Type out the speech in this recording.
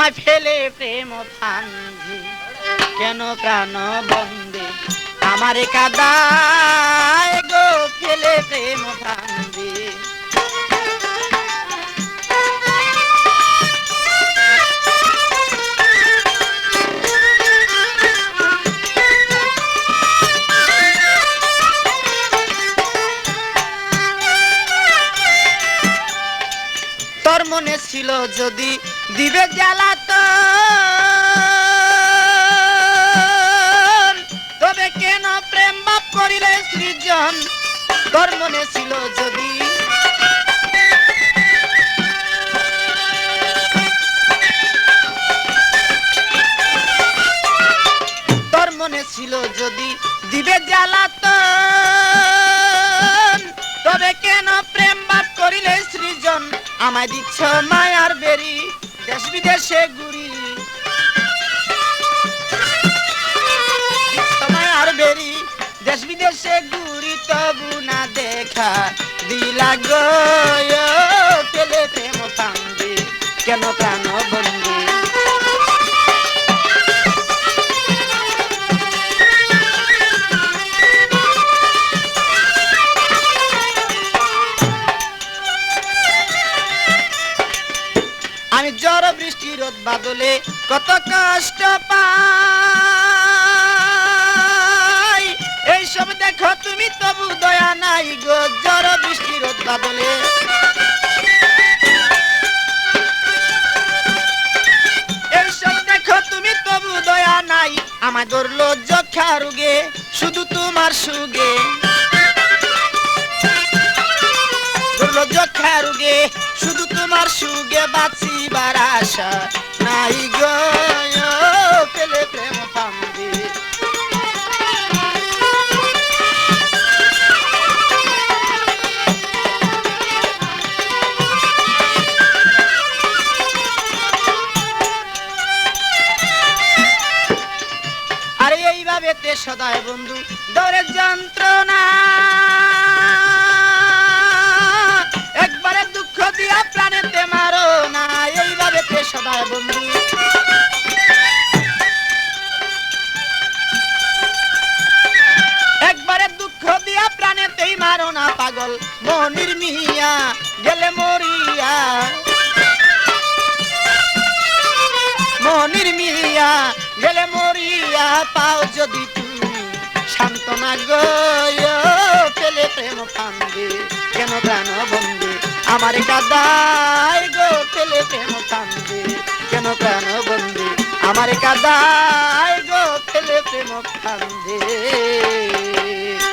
আমায় ফেলে প্রেম ফান্ধে, কেন প্রাণ বন্দে আমারে কাদায় গো ফেলে প্রেম ফান্ধে। তোর মনে ছিল যদি দিবে জ্বালাতন, তবে কেন প্রেম বাপ করিলে সৃজন। তোর মনে ছিল যদি তোর মনে ছিল যদি দিবে জ্বালাতন, তবে কেন প্রেম বাপ করিলে সৃজন। আমায় দিচ্ছ মায়ার বেরি দেশ বিদেশে ঘুরি, দিচ্ছ মায়ার বেরি দেশ বিদেশে ঘুরি, তবু না দেখা দিলা গো ফেলে প্রেম ফান্দে, কেন প্রাণ বন্দে। আমি ঝড় বৃষ্টি রোদ বাদলে কত কষ্ট পাই, এইসব দেখো তুমি তবু দয়া নাই গো। ঝড় বৃষ্টি রোদ বাদলে এইসব দেখো তুমি তবু দয়া নাই। আমায় ধরলো যক্ষা রোগে শুধু তোমার সুগে, ধরলো যক্ষা রোগে শুধু তোমার সুগে, বাঁচিবার আশা নাই গো ফেলে প্রেম ফান্দে। আরে এইভাবে তে সদায় বন্ধু দরের যন্ত্রণা, একবারে দুঃখ দিয়া প্রাণেতে মারো না। এইভাবে তে সদায় বন্ধু একবারে দুঃখ দিয়া প্রাণেতেই মারো না। পাগল মনির মিয়া গেলে মরিয়া, মনির মিয়া গেলে মরিয়া, পাও যদি তুমি সান্ত্বনা গো ফেলে প্রেম ফান্দে, কেন প্রাণ বন্দে আমার কাদায় গো ফেলে প্রেম ফান্দে, কেন প্রাণ বন্দে আমার কাদায় গো ফেলে প্রেম ফান্দে।